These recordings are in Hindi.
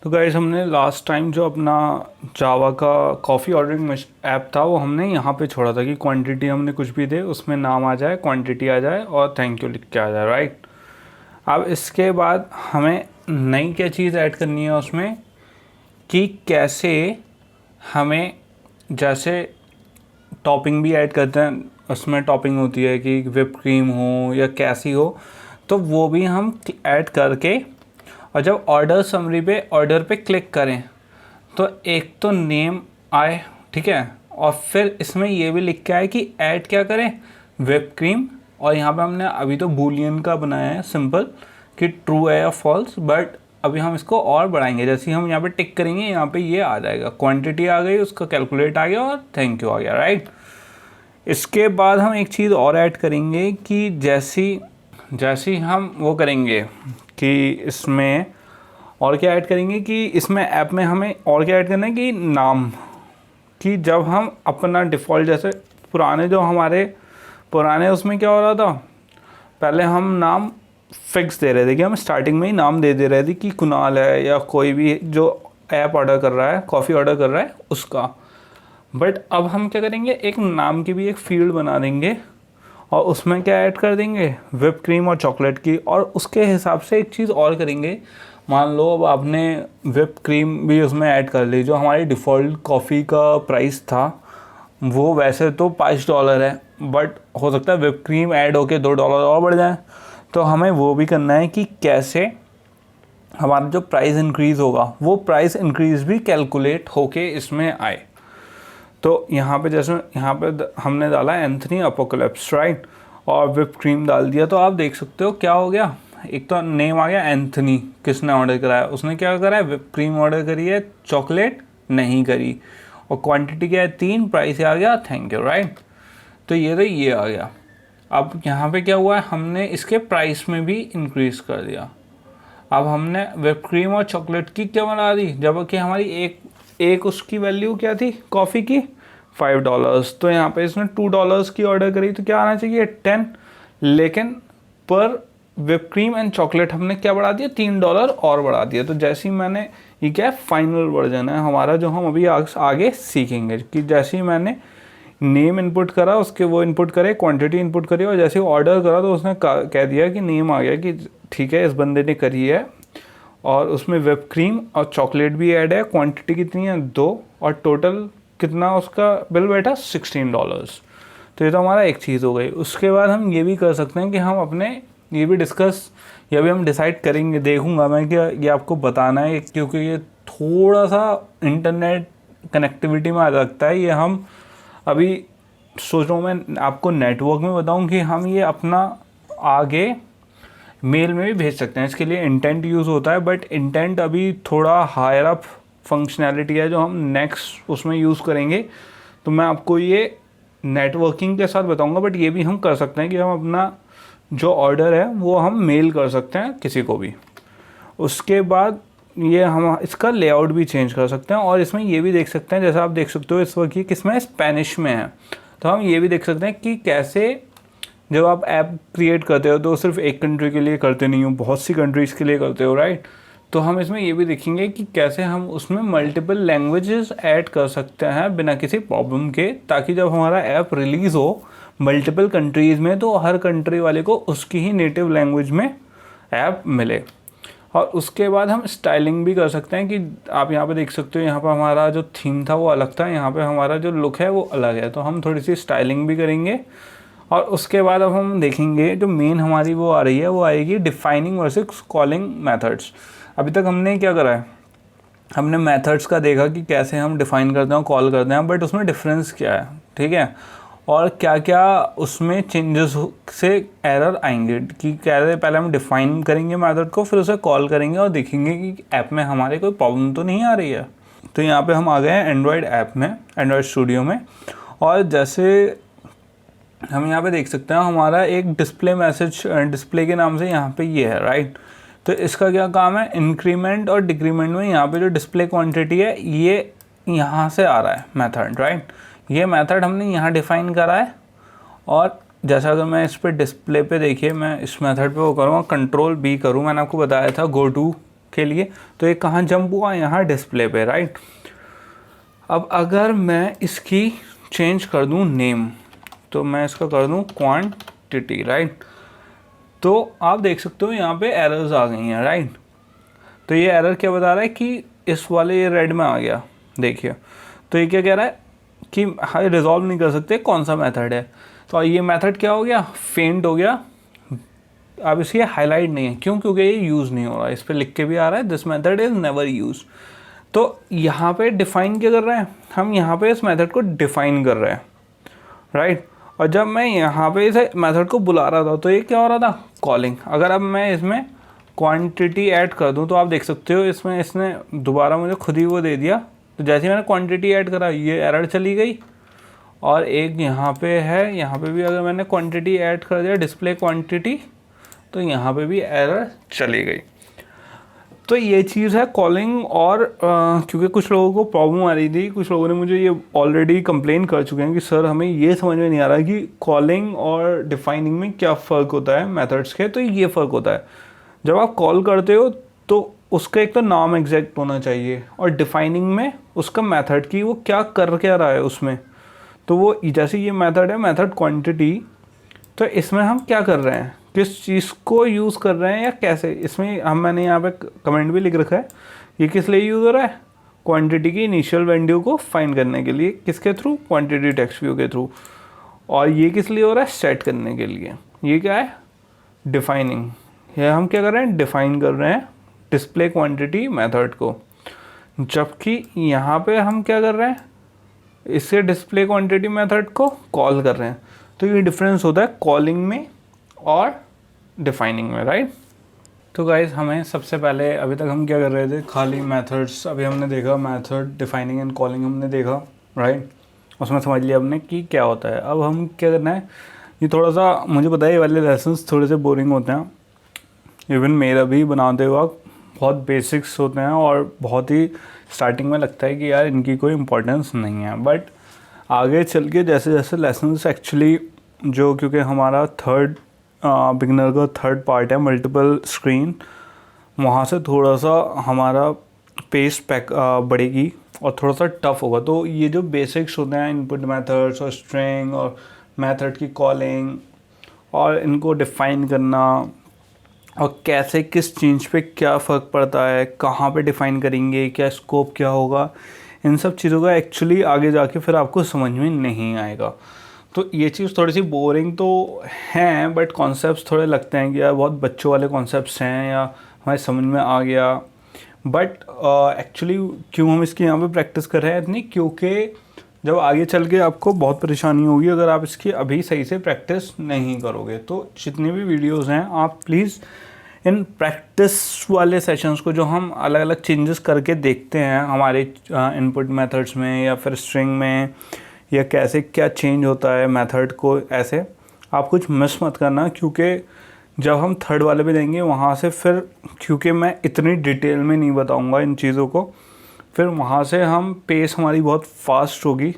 तो गाइस हमने लास्ट टाइम जो अपना जावा का कॉफ़ी ऑर्डरिंग ऐप था वो हमने यहाँ पे छोड़ा था कि क्वांटिटी हमने कुछ भी दे उसमें नाम आ जाए, क्वांटिटी आ जाए और थैंक यू लिख के आ जाए, राइट। अब इसके बाद हमें नई क्या चीज़ ऐड करनी है उसमें कि कैसे हमें जैसे टॉपिंग भी ऐड करते हैं, उसमें टॉपिंग होती है कि whipped क्रीम हो या कैसी हो, तो वो भी हम ऐड करके और जब ऑर्डर समरी पे ऑर्डर पे क्लिक करें तो एक तो नेम आए, ठीक है, और फिर इसमें ये भी लिख के आए कि ऐड क्या करें, whipped क्रीम। और यहाँ पे हमने अभी तो बूलियन का बनाया है सिंपल कि ट्रू है या फॉल्स, बट अभी हम इसको और बढ़ाएंगे। जैसे ही हम यहाँ पे टिक करेंगे यहाँ पे ये आ जाएगा, क्वांटिटी आ गई, उसका कैलकुलेट आ गया और थैंक यू आ गया, राइट। इसके बाद हम एक चीज़ और ऐड करेंगे कि जैसी हम वो करेंगे कि इसमें और क्या ऐड करेंगे कि इसमें ऐप में हमें और क्या ऐड करना है कि नाम, कि जब हम अपना डिफ़ॉल्ट जैसे पुराने उसमें क्या हो रहा था, पहले हम नाम फिक्स दे रहे थे कि हम स्टार्टिंग में ही नाम दे रहे थे कि कुणाल है या कोई भी जो ऐप ऑर्डर कर रहा है, कॉफ़ी ऑर्डर कर रहा है उसका। बट अब हम क्या करेंगे, एक नाम की भी एक फील्ड बना देंगे और उसमें क्या ऐड कर देंगे, whipped क्रीम और चॉकलेट की। और उसके हिसाब से एक चीज़ और करेंगे, मान लो अब आपने whipped क्रीम भी उसमें ऐड कर ली, जो हमारी डिफ़ॉल्ट कॉफ़ी का प्राइस था वो वैसे तो $5 है, बट हो सकता है whipped क्रीम ऐड होके $2 और बढ़ जाए। तो हमें वो भी करना है कि कैसे हमारा जो प्राइस इंक्रीज़ होगा वो प्राइस इंक्रीज़ भी कैलकुलेट होके इसमें आए। तो यहाँ पे जैसे यहाँ पे हमने डाला एंथनी अपोकलिप्स, राइट, और whipped क्रीम डाल दिया, तो आप देख सकते हो क्या हो गया। एक तो नेम आ गया एंथनी, किसने ऑर्डर करा है, उसने क्या करा है, whipped क्रीम ऑर्डर करी है, चॉकलेट नहीं करी, और क्वांटिटी क्या है 3, प्राइस आ गया थैंक यू, राइट। तो ये आ गया। अब यहाँ पे क्या हुआ है, हमने इसके प्राइस में भी इंक्रीज़ कर दिया। अब हमने whipped क्रीम और चॉकलेट की क्या बना दी, जबकि हमारी एक उसकी वैल्यू क्या थी कॉफ़ी की, $5। तो यहाँ पे इसने $2 की ऑर्डर करी तो क्या आना चाहिए 10, लेकिन पर whipped क्रीम एंड चॉकलेट हमने क्या बढ़ा दिया, $3 और बढ़ा दिया। तो जैसे ही मैंने, ये क्या है फाइनल वर्जन है हमारा जो हम अभी आगे सीखेंगे, कि जैसे ही मैंने नेम इनपुट करा उसके वो इनपुट करे, क्वांटिटी इनपुट करी, और जैसे ऑर्डर करा तो उसने कह दिया कि नेम आ गया कि ठीक है इस बंदे ने करी है, और उसमें whipped क्रीम और चॉकलेट भी ऐड है, क्वांटिटी कितनी है 2, और टोटल कितना उसका बिल बैठा $16। तो ये तो हमारा एक चीज़ हो गई। उसके बाद हम ये भी कर सकते हैं कि हम अपने ये भी हम डिसाइड करेंगे, देखूंगा मैं कि ये आपको बताना है, क्योंकि ये थोड़ा सा इंटरनेट कनेक्टिविटी में आ सकता है। ये हम अभी सोच रहा हूँ मैं आपको नेटवर्क में बताऊँ कि हम ये अपना आगे मेल में भी भेज सकते हैं, इसके लिए इंटेंट यूज़ होता है, बट इंटेंट अभी थोड़ा हायर अप फंक्शनैलिटी है जो हम नेक्स्ट उसमें यूज़ करेंगे। तो मैं आपको ये नेटवर्किंग के साथ बताऊंगा, बट ये भी हम कर सकते हैं कि हम अपना जो ऑर्डर है वो हम मेल कर सकते हैं किसी को भी। उसके बाद ये हम इसका लेआउट भी चेंज कर सकते हैं, और इसमें ये भी देख सकते हैं, जैसा आप देख सकते हो इस वक्त ये किसमें स्पेनिश में है, तो हम ये भी देख सकते हैं कि कैसे जब आप ऐप क्रिएट करते हो तो सिर्फ एक कंट्री के लिए करते नहीं हो, बहुत सी कंट्रीज़ के लिए करते हो, राइट। तो हम इसमें ये भी देखेंगे कि कैसे हम उसमें मल्टीपल लैंग्वेजेस ऐड कर सकते हैं बिना किसी प्रॉब्लम के, ताकि जब हमारा ऐप रिलीज़ हो मल्टीपल कंट्रीज़ में तो हर कंट्री वाले को उसकी ही नेटिव लैंग्वेज में ऐप मिले। और उसके बाद हम स्टाइलिंग भी कर सकते हैं, कि आप यहाँ पे देख सकते हो, यहाँ पर हमारा जो थीम था वो अलग था, यहाँ पे हमारा जो लुक है वो अलग है, तो हम थोड़ी सी स्टाइलिंग भी करेंगे। और उसके बाद अब हम देखेंगे जो मेन हमारी वो आ रही है, वो आएगी डिफाइनिंग वर्सेस कॉलिंग मेथड्स। अभी तक हमने क्या करा है, हमने मेथड्स का देखा कि कैसे हम डिफ़ाइन करते हैं, कॉल करते हैं, बट उसमें डिफरेंस क्या है, ठीक है, और क्या क्या उसमें चेंजेस से एरर आएंगे, कि कैसे पहले हम डिफ़ाइन करेंगे मेथड को, फिर उसे कॉल करेंगे और देखेंगे कि ऐप में हमारे कोई प्रॉब्लम तो नहीं आ रही है। तो यहाँ पे हम आ गए हैं एंड्रॉयड ऐप में, एंड्रॉयड स्टूडियो में, और जैसे हम यहाँ पे देख सकते हैं हमारा एक डिस्प्ले मैसेज, डिस्प्ले के नाम से यहाँ पे ये है, राइट। तो इसका क्या काम है, इंक्रीमेंट और डिक्रीमेंट में यहाँ पे जो डिस्प्ले क्वांटिटी है ये यहाँ से आ रहा है मेथड, राइट। ये मेथड हमने यहाँ डिफ़ाइन करा है, और जैसा अगर मैं इस पर डिस्प्ले पे देखिए, मैं इस मेथड पे वो करूँगा, कंट्रोल B करूँ, मैंने आपको बताया था गो टू के लिए, तो ये कहाँ जंप हुआ, यहाँ डिस्प्ले पे, राइट। अब अगर मैं इसकी चेंज कर दूँ नेम, तो मैं इसका कर दूँ क्वांटिटी, राइट। तो आप देख सकते हो यहाँ पे एरर्स आ गई हैं, राइट। तो ये एरर क्या बता रहा है कि इस वाले ये रेड में आ गया, देखिए। तो ये क्या कह रहा है कि हाँ रिजॉल्व नहीं कर सकते कौन सा मेथड है। तो ये मेथड क्या हो गया, फेंट हो गया। अब इसकी हाईलाइट नहीं है, क्यों, क्योंकि ये यूज़ नहीं हो रहा है। इस पर लिख के भी आ रहा है this method is never use. तो यहाँ पे डिफ़ाइन क्या कर रहे हैं हम, यहाँ पे इस मेथड को डिफ़ाइन कर रहे हैं, राइट। और जब मैं यहाँ पे इस मेथड को बुला रहा था तो ये क्या हो रहा था, कॉलिंग। अगर अब मैं इसमें क्वांटिटी ऐड कर दूँ तो आप देख सकते हो इसमें इसने दोबारा मुझे खुद ही वो दे दिया। तो जैसे ही मैंने क्वांटिटी ऐड करा ये एरर चली गई। और एक यहाँ पे है, यहाँ पे भी अगर मैंने क्वांटिटी ऐड कर दिया डिस्प्ले क्वांटिटी, तो यहाँ पे भी एरर चली गई। तो ये चीज़ है कॉलिंग। और क्योंकि कुछ लोगों को प्रॉब्लम आ रही थी, कुछ लोगों ने मुझे ये ऑलरेडी कंप्लेन कर चुके हैं कि सर हमें ये समझ में नहीं आ रहा कि कॉलिंग और डिफाइनिंग में क्या फ़र्क होता है मेथड्स के। तो ये फ़र्क होता है, जब आप कॉल करते हो तो उसका एक तो नाम एग्जैक्ट होना चाहिए, और डिफाइनिंग में उसका मेथड की वो क्या कर क्या रहा है उसमें। तो वो जैसे ये मेथड है मेथड क्वांटिटी, तो इसमें हम क्या कर रहे हैं, किस चीज़ को यूज़ कर रहे हैं या कैसे। इसमें मैंने यहाँ पे कमेंट भी लिख रखा है, ये किस लिए यूज़ हो रहा है, क्वांटिटी की इनिशियल वैल्यू को फाइंड करने के लिए, किसके थ्रू, क्वांटिटी टेक्स्ट व्यू के थ्रू। और ये किस लिए हो रहा है, सेट करने के लिए। ये क्या है, डिफाइनिंग। ये हम क्या कर रहे हैं, डिफाइन कर रहे हैं डिस्प्ले क्वांटिटी मेथड को। जबकि यहाँ पे हम क्या कर रहे हैं, इससे डिस्प्ले क्वांटिटी मेथड को कॉल कर रहे हैं। तो ये डिफरेंस होता है कॉलिंग में और डिफाइनिंग में, राइट। तो गाइस हमें सबसे पहले, अभी तक हम क्या कर रहे थे, खाली मेथड्स अभी हमने देखा, मेथड, डिफाइनिंग एंड कॉलिंग हमने देखा, राइट। उसमें समझ लिया हमने कि क्या होता है। अब हम क्या करना है, ये थोड़ा सा मुझे पता है ये वाले लेसन्स थोड़े से बोरिंग होते हैं, इवन मेरा भी बनाते वक्त बहुत बेसिक्स होते हैं और बहुत ही स्टार्टिंग में लगता है कि यार इनकी कोई इम्पोर्टेंस नहीं है। बट आगे चल के जैसे जैसे लेसन्स एक्चुअली जो, क्योंकि हमारा बिगिनर का थर्ड पार्ट है मल्टीपल स्क्रीन, वहाँ से थोड़ा सा हमारा पेस बढ़ेगी और थोड़ा सा टफ होगा। तो ये जो बेसिक्स होते हैं इनपुट मेथड्स और स्ट्रिंग और मेथड की कॉलिंग और इनको डिफ़ाइन करना और कैसे किस चीज़ पे क्या फ़र्क पड़ता है, कहाँ पे डिफ़ाइन करेंगे, क्या स्कोप क्या होगा, इन सब चीज़ों का एक्चुअली आगे जाके फिर आपको समझ में नहीं आएगा। तो ये चीज़ थोड़ी सी बोरिंग तो हैं, बट कॉन्सेप्ट्स थोड़े लगते हैं कि यार बहुत बच्चों वाले कॉन्सेप्ट्स हैं या हमारे समझ में आ गया। बट एक्चुअली क्यों हम इसकी यहाँ पे प्रैक्टिस कर रहे हैं इतनी, क्योंकि जब आगे चल के आपको बहुत परेशानी होगी अगर आप इसकी अभी सही से प्रैक्टिस नहीं करोगे। तो जितने भी वीडियोस हैं आप प्लीज़ इन प्रैक्टिस वाले सेशंस को, जो हम अलग अलग चेंजेस करके देखते हैं हमारे इनपुट मेथड्स में या फिर स्ट्रिंग में, या कैसे क्या चेंज होता है मेथड को, ऐसे आप कुछ मिस मत करना। क्योंकि जब हम थर्ड वाले पे जाएंगे वहाँ से फिर, क्योंकि मैं इतनी डिटेल में नहीं बताऊँगा इन चीज़ों को, फिर वहाँ से हम पेस हमारी बहुत फास्ट होगी,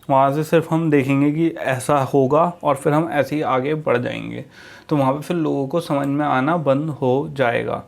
वहाँ से सिर्फ हम देखेंगे कि ऐसा होगा और फिर हम ऐसे ही आगे बढ़ जाएंगे। तो वहाँ पे फिर लोगों को समझ में आना बंद हो जाएगा।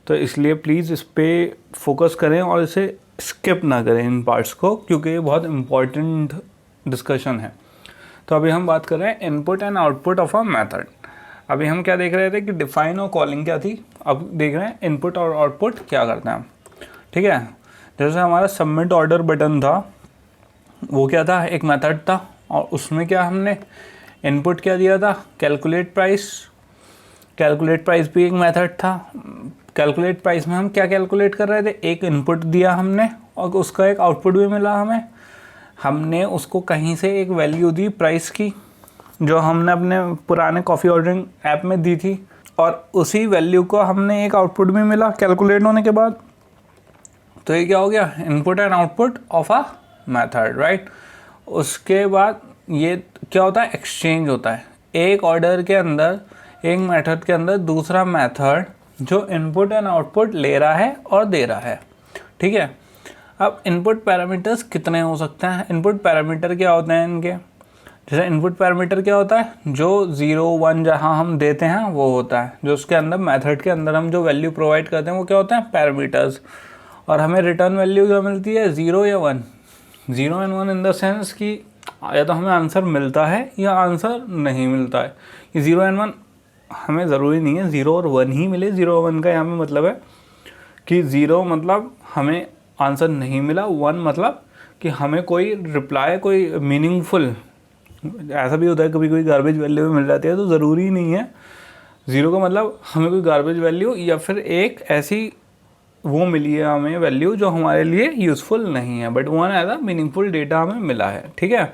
तो इसलिए प्लीज़ इस पर फोकस करें और इसे स्किप ना करें इन पार्ट्स को, क्योंकि ये बहुत इम्पॉर्टेंट डिस्कशन है। तो अभी हम बात कर रहे हैं input and output of a method. अभी हम क्या देख रहे थे कि डिफाइन और कॉलिंग क्या थी, अब देख रहे हैं इनपुट और आउटपुट क्या करते हैं। ठीक है, जैसे हमारा सबमिट ऑर्डर बटन था, वो क्या था, एक मेथड था, और उसमें क्या हमने इनपुट क्या दिया था, कैलकुलेट प्राइस। कैलकुलेट प्राइस भी एक मेथड था। कैलकुलेट प्राइस में हम क्या कैलकुलेट कर रहे थे, एक इनपुट दिया हमने और उसका एक आउटपुट भी मिला हमें। हमने उसको कहीं से एक वैल्यू दी प्राइस की, जो हमने अपने पुराने कॉफ़ी ऑर्डरिंग ऐप में दी थी, और उसी वैल्यू को हमने एक आउटपुट भी मिला कैलकुलेट होने के बाद। तो ये क्या हो गया, input and output of a method, right. उसके बाद ये क्या होता है, एक्सचेंज होता है। एक ऑर्डर के अंदर, एक मेथड के अंदर दूसरा मेथड जो इनपुट एंड आउटपुट ले रहा है और दे रहा है। ठीक है, अब इनपुट पैरामीटर्स कितने हो सकते हैं, इनपुट पैरामीटर क्या होते हैं इनके, जैसे इनपुट पैरामीटर क्या होता है, जो 0 1 जहाँ हम देते हैं वो होता है, जो उसके अंदर मेथड के अंदर हम जो वैल्यू प्रोवाइड करते हैं वो क्या होता है, पैरामीटर्स। और हमें रिटर्न वैल्यू क्या मिलती है, 0 या 1, 0 एंड 1 इन द सेंस कि या तो हमें आंसर मिलता है या आंसर नहीं मिलता है। ये 0 एंड 1 हमें ज़रूरी नहीं है 0 और 1 ही मिले, 0 और 1 का यहाँ पे मतलब है कि 0 मतलब हमें आंसर नहीं मिला, 1 मतलब कि हमें कोई रिप्लाई, कोई मीनिंगफुल, ऐसा भी होता है कभी कोई गार्बेज वैल्यू मिल जाती है, तो ज़रूरी नहीं है 0 का मतलब हमें कोई गार्बेज वैल्यू या फिर एक ऐसी वो मिली है हमें वैल्यू जो हमारे लिए यूज़फुल नहीं है, but 1 as a meaningful data हमें मिला है, ठीक है।